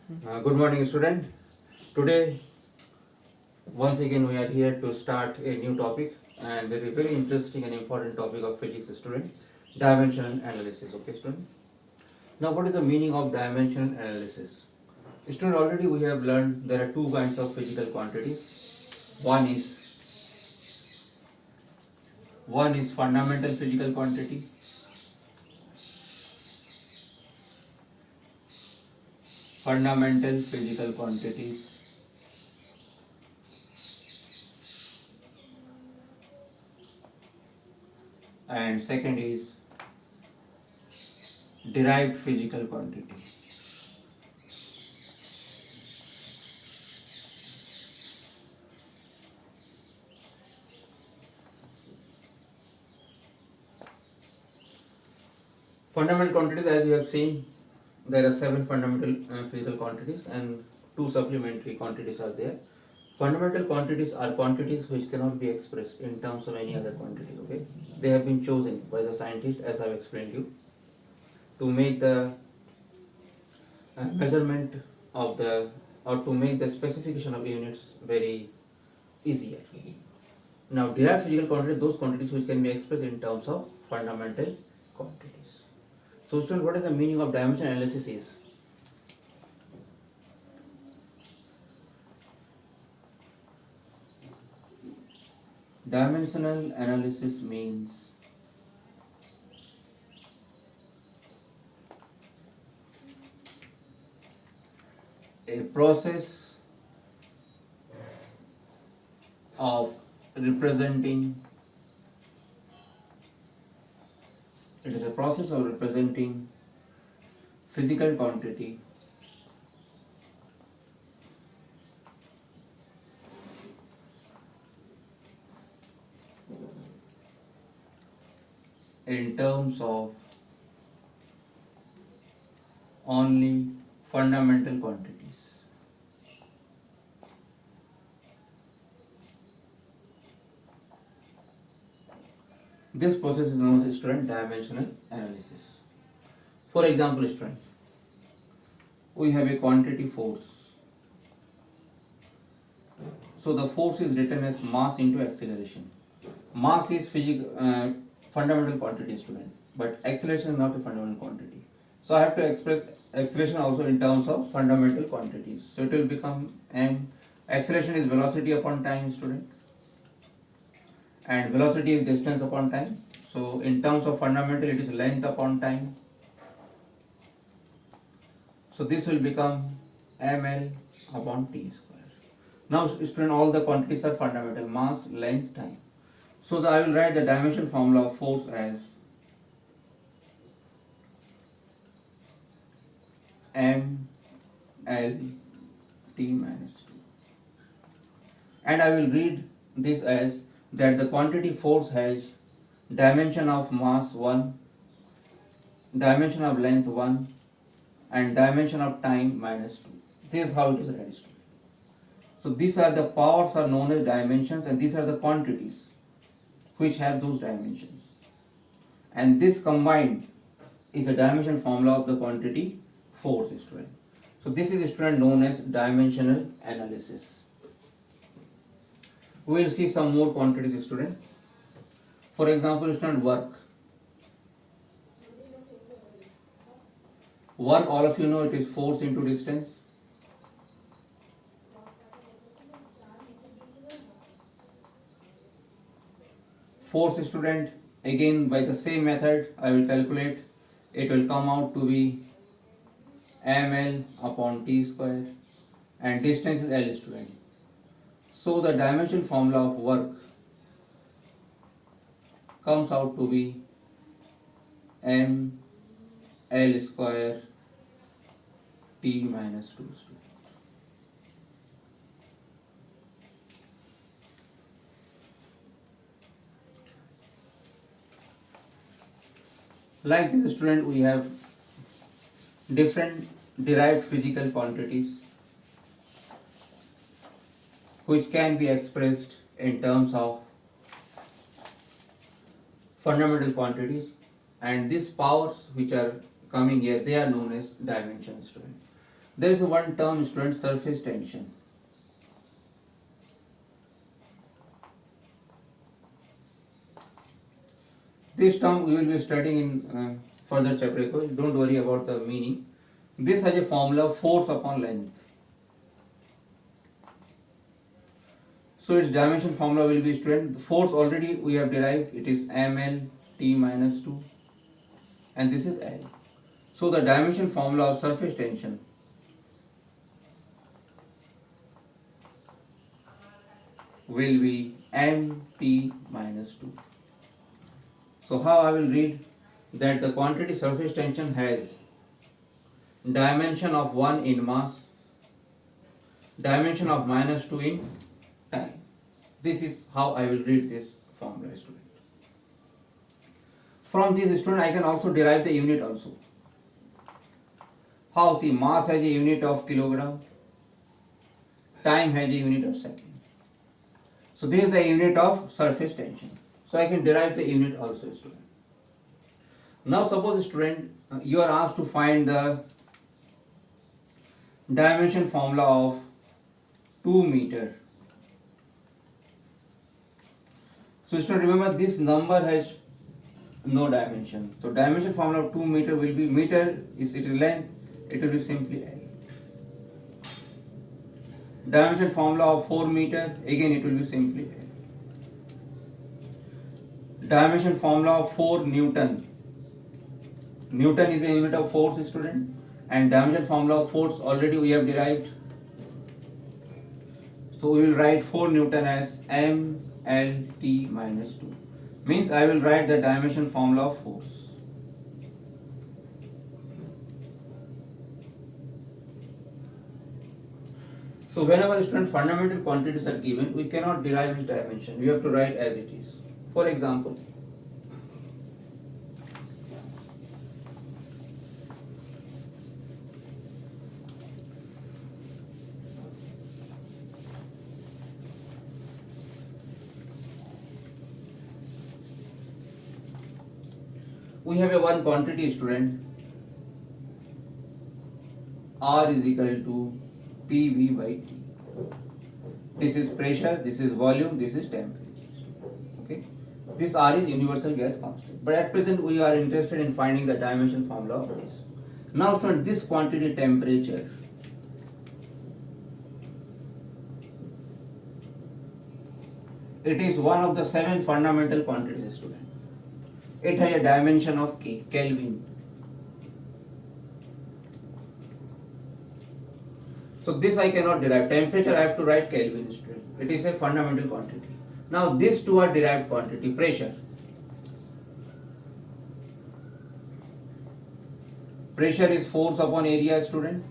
Good morning, student. Today, once again, we are here to start a new topic, and a very interesting and important topic of physics, student. Dimensional analysis. Okay, student. Now, what is the meaning of dimensional analysis? Student, already we have learned there are two kinds of physical quantities. One is one is fundamental physical quantity. Fundamental physical quantities, and second is derived physical quantity. Fundamental quantities, as you have seen, there are seven fundamental physical quantities and two supplementary quantities are there. Fundamental quantities are quantities which cannot be expressed in terms of any other quantities. Okay, they have been chosen by the scientist, as I have explained you, to make the measurement of the or to make the specification of units very easier. Now, derived physical quantities, those quantities which can be expressed in terms of fundamental quantities. So, student, what is the meaning of dimension analysis is? Dimensional analysis means a process of representing it is a process of representing physical quantity in terms of only fundamental quantities. This process is known as student dimensional analysis. For example, student, we have a quantity force. So the force is written as mass into acceleration. Mass is fundamental quantity, student, but acceleration is not a fundamental quantity. So I have to express acceleration also in terms of fundamental quantities. So it will become m. Acceleration is velocity upon time, student, and velocity is distance upon time. So in terms of fundamental, it is length upon time. So this will become ml upon t square. Now, student, all the quantities are fundamental: mass, length, time. So I will write the dimension formula of force as m l t minus 2, and I will read this as that the quantity force has dimension of mass 1, dimension of length 1, and dimension of time minus 2. This is how it is written. So these are the powers are known as dimensions, and these are the quantities which have those dimensions. And this combined is a dimension formula of the quantity force, student. So this is, student, known as dimensional analysis. We will see some more quantities, student. For example, student, work. Work, all of you know, it is force into distance. Force, student, again by the same method I will calculate. It will come out to be ml upon t square, and distance is L, student. So the dimension formula of work comes out to be m L square t minus 2. Like this, student, we have different derived physical quantities which can be expressed in terms of fundamental quantities, and these powers which are coming here, they are known as dimensions, student. There is one term, student, surface tension. This term we will be studying in further chapter. Don't worry about the meaning. This has a formula, force upon length. So its dimension formula will be, student, force already we have derived, it is ml t minus 2, and this is L. So the dimension formula of surface tension will be mt minus 2. So how I will read that the quantity surface tension has dimension of 1 in mass, dimension of minus 2 in time. This is how I will read this formula, student. From this, student, I can also derive the unit also. How? See, mass has a unit of kilogram, time has a unit of second. So this is the unit of surface tension. So I can derive the unit also, student. Now suppose, student, you are asked to find the dimension formula of 2 meter. So student, remember this number has no dimension. So dimension formula of 2 meter will be, meter is its length, it will be simply L. Dimension formula of 4 meter, again it will be simply L. Dimension formula of 4 Newton. Newton is a unit of force, student, and dimension formula of force already we have derived. So we will write 4 Newton as mlt minus 2. Means I will write the dimension formula of force. So whenever, student, fundamental quantities are given, we cannot derive its dimension. We have to write as it is. For example, we have a one quantity, student, R is equal to PV by T. This is pressure, this is volume, this is temperature. Okay. This R is universal gas constant. But at present we are interested in finding the dimension formula of this. Now, student, this quantity temperature, it is one of the 7 fundamental quantities, student. It has a dimension of K, Kelvin. So this I cannot derive. Temperature I have to write Kelvin, student. It is a fundamental quantity. Now these two are derived quantity. Pressure. Pressure is force upon area, student.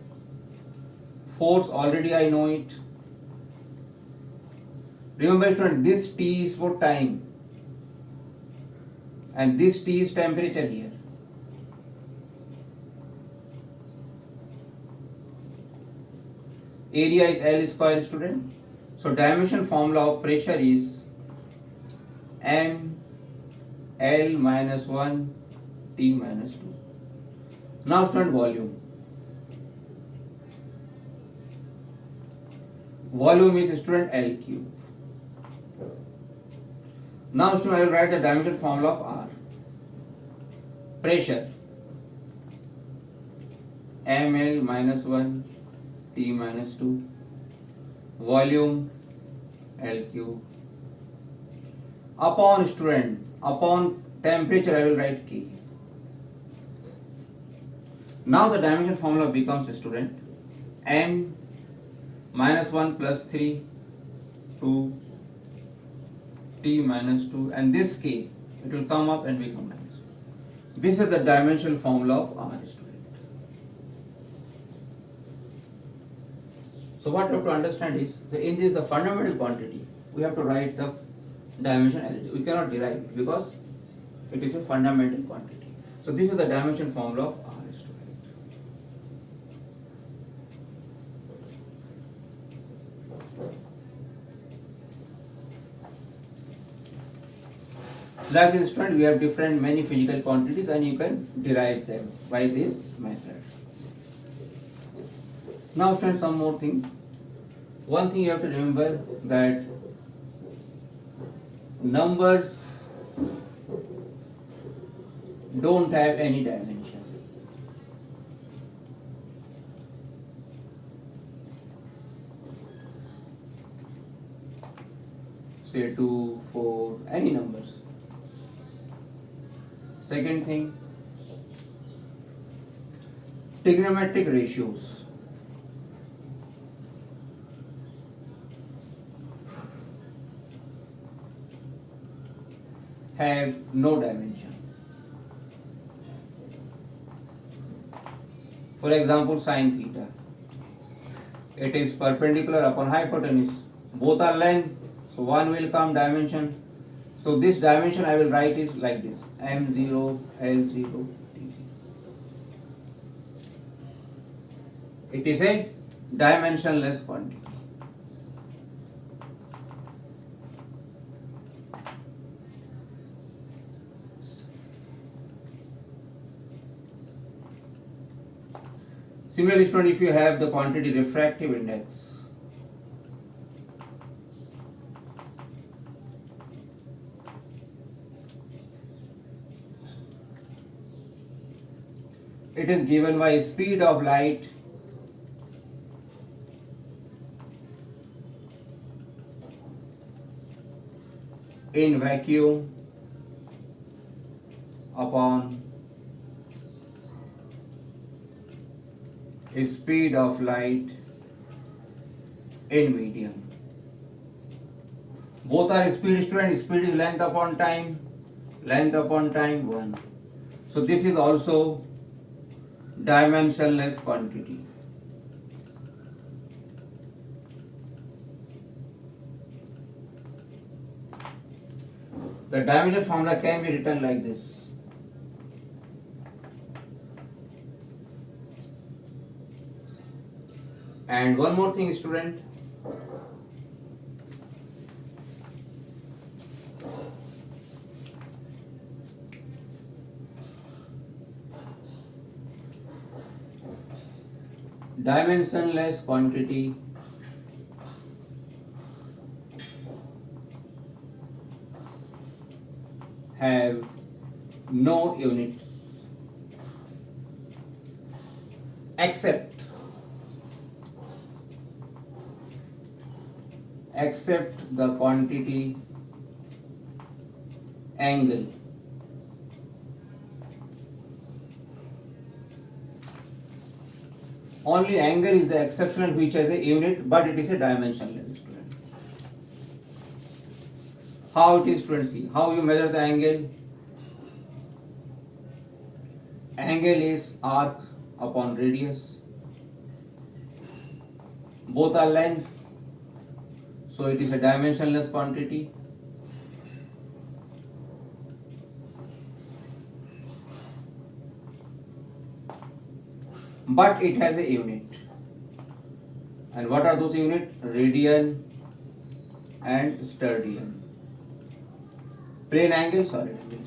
Force already I know it. Remember, student, this T is for time. And this T is temperature here. Area is L square, student. So dimension formula of pressure is M L minus 1 T minus 2. Now, student, volume. Volume is, student, L cube. Now, student, I will write the dimension formula of R. Pressure ml minus 1 T minus 2. Volume L cube. Upon, student, upon temperature I will write K. Now the dimension formula becomes, student, M minus 1 plus 3 2 T minus 2, and this K, it will come up and become minus 1. This is the dimensional formula of R, student. So what you have to understand is that in this the fundamental quantity, we have to write the dimension as it is. We cannot derive it because it is a fundamental quantity. So this is the dimension formula of R, student. Like this, student, we have different many physical quantities and you can derive them by this method. Now friends, some more thing. One thing you have to remember, that numbers don't have any dimension. Say 2, 4, any numbers. Second thing, trigonometric ratios have no dimension. For example, sine theta, it is perpendicular upon hypotenuse. Both are length, so one will come dimension. So this dimension I will write is like this: m0, l0, t0. It is a dimensionless quantity. Similarly, student, if you have the quantity refractive index, it is given by speed of light in vacuum upon speed of light in medium. Both are speed, student. Speed is length upon time, 1. So this is also dimensionless quantity. The dimension formula can be written like this. And one more thing, student. Dimensionless quantity have no units except the quantity angle. Only angle is the exceptional which has a unit, but it is a dimensionless, student. How it is, student? See how you measure the angle. Angle is arc upon radius. Both are length, so it is a dimensionless quantity. But it has a unit. And what are those units? Radian and sterdian. Plane angle, solid angle.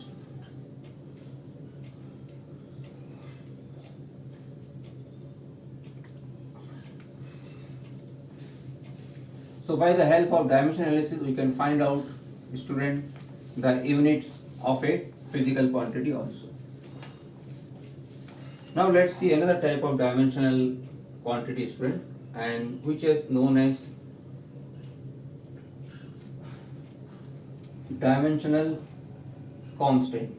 So by the help of dimension analysis, we can find out, student, the units of a physical quantity also. Now let's see another type of dimensional quantity, student, and which is known as dimensional constant,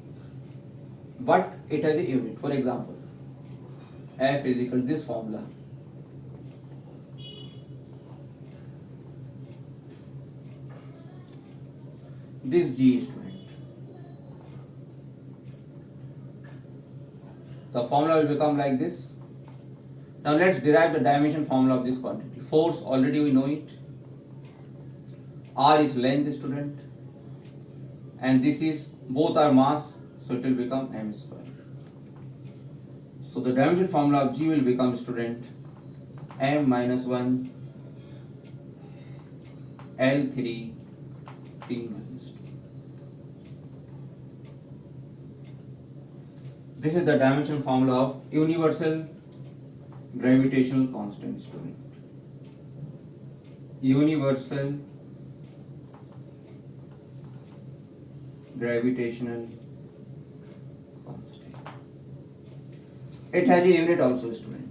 but it has a unit. For example, F is equal to this formula. This G, student. The formula will become like this. Now let's derive the dimension formula of this quantity. Force, already we know it. R is length, student. And this is, both are mass, so it will become m square. So the dimension formula of G will become, student, m minus 1 L3 T minus 2. This is the dimension formula of universal gravitational constant, student. Universal gravitational constant. It has a unit also, student.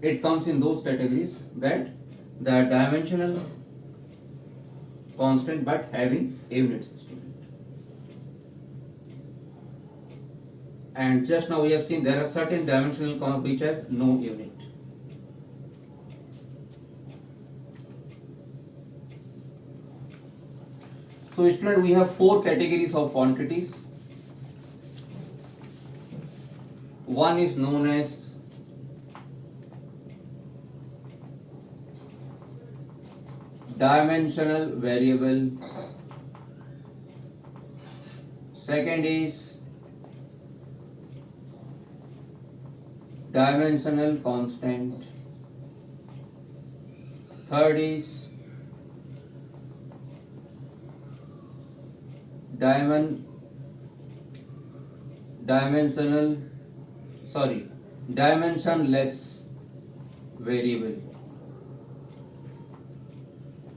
It comes in those categories that the dimensional constant but having a unit, student. And just now we have seen there are certain dimensional constants which have no unit. So student, we have four categories of quantities. One is known as dimensional variable. Second is dimensional constant. Third is dimensionless variable,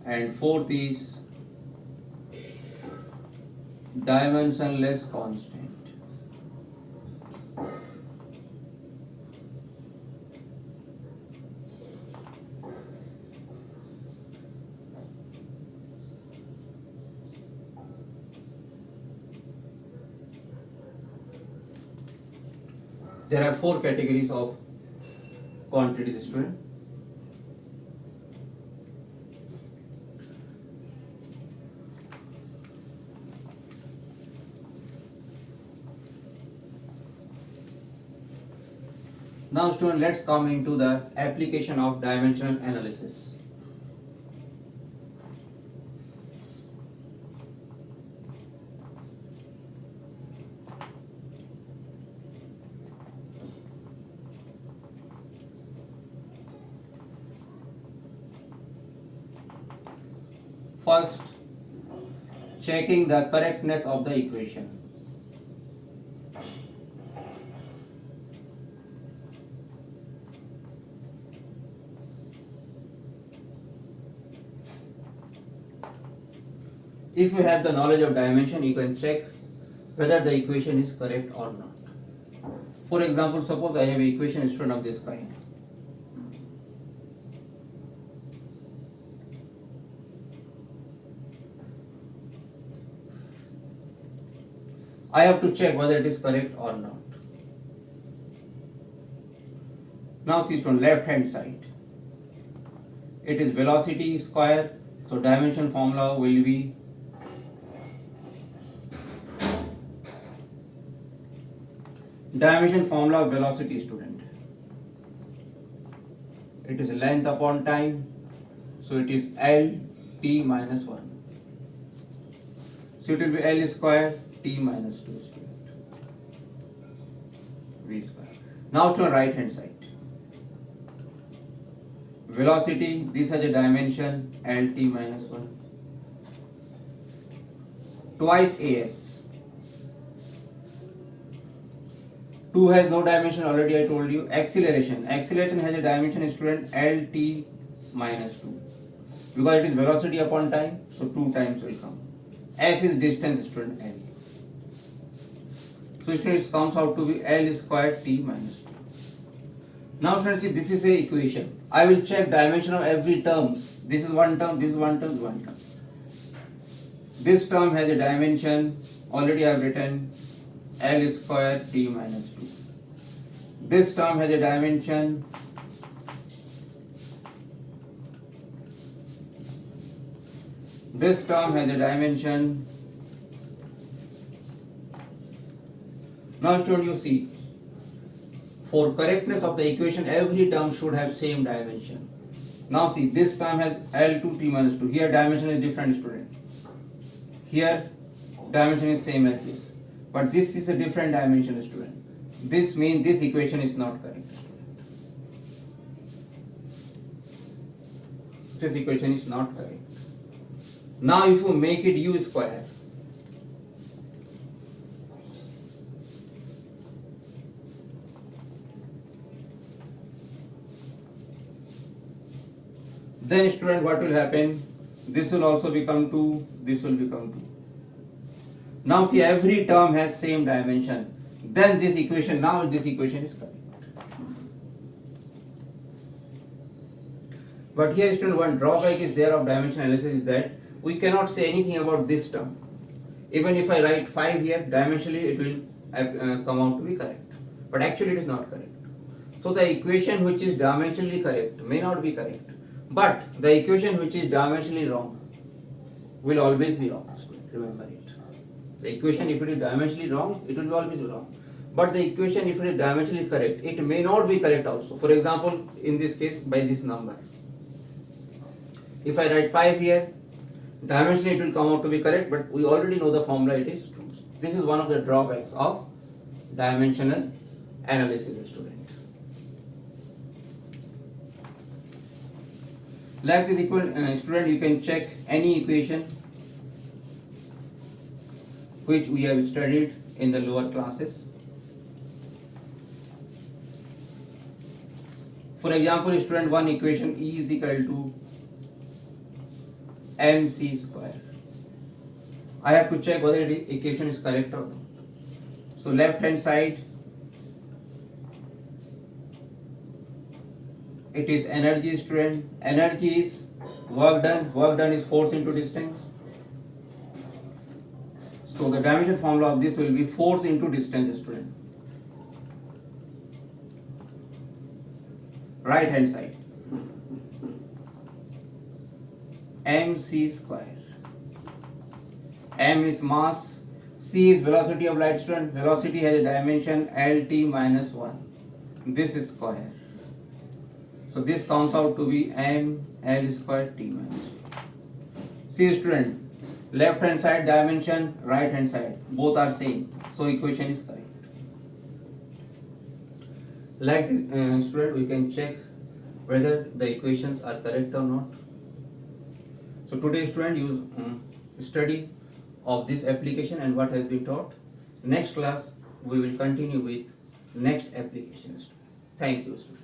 and fourth is dimensionless constant. There are four categories of quantities, student. Now, student, let's come into the application of dimensional analysis. First, checking the correctness of the equation. If you have the knowledge of dimension, you can check whether the equation is correct or not. For example, suppose I have an equation student of this kind. I have to check whether it is correct or not. Now see from left hand side. It is velocity square, so dimension formula will be dimension formula of velocity, student. It is length upon time, so it is L t minus 1. So it will be L square t minus 2, student. V square. Now to the right hand side. Velocity, this has a dimension L t minus 1. Twice AS. 2 has no dimension, already I told you. Acceleration has a dimension, student, Lt minus 2. Because it is velocity upon time, so 2 times will come. S is distance, student, L. So student, it comes out to be L square t minus 2. Now students, see, this is a equation. I will check dimension of every term. This is one term, this is one term, one term. This term has a dimension, already I have written L square t minus 2. This term has a dimension Now student, you see, for correctness of the equation, every term should have same dimension. Now see, this term has L2 t minus 2. Here dimension is different, student. Here dimension is same as this. But this is a different dimension, student. This means this equation is not correct. This equation is not correct. Now if you make it u square, then student, what will happen? This will also become 2, this will become 2. Now see, every term has same dimension. Then this equation is correct. But here student, one drawback is there of dimension analysis is that we cannot say anything about this term. Even if I write 5 here, dimensionally it will come out to be correct. But actually it is not correct. So the equation which is dimensionally correct may not be correct. But the equation which is dimensionally wrong will always be wrong. Remember it. The equation, if it is dimensionally wrong, it will always be wrong. But the equation, if it is dimensionally correct, it may not be correct also. For example, in this case, by this number. If I write 5 here, dimensionally it will come out to be correct, but we already know the formula, it is true. This is one of the drawbacks of dimensional analysis, student. Like this student, you can check any equation which we have studied in the lower classes. For example, student, one equation E is equal to mc square. I have to check whether the equation is correct or not. So left hand side, it is energy, student. Energy is work done. Work done is force into distance. So the dimension formula of this will be force into distance, student. Right hand side, mc square. M is mass, c is velocity of light, student. Velocity has a dimension lt minus 1. This is square. So this comes out to be m l square t minus 1. See student, left hand side dimension, right hand side, both are same. So equation is correct. Like this student, we can check whether the equations are correct or not. So today student, you study of this application and what has been taught. Next class we will continue with next applications. Thank you, student.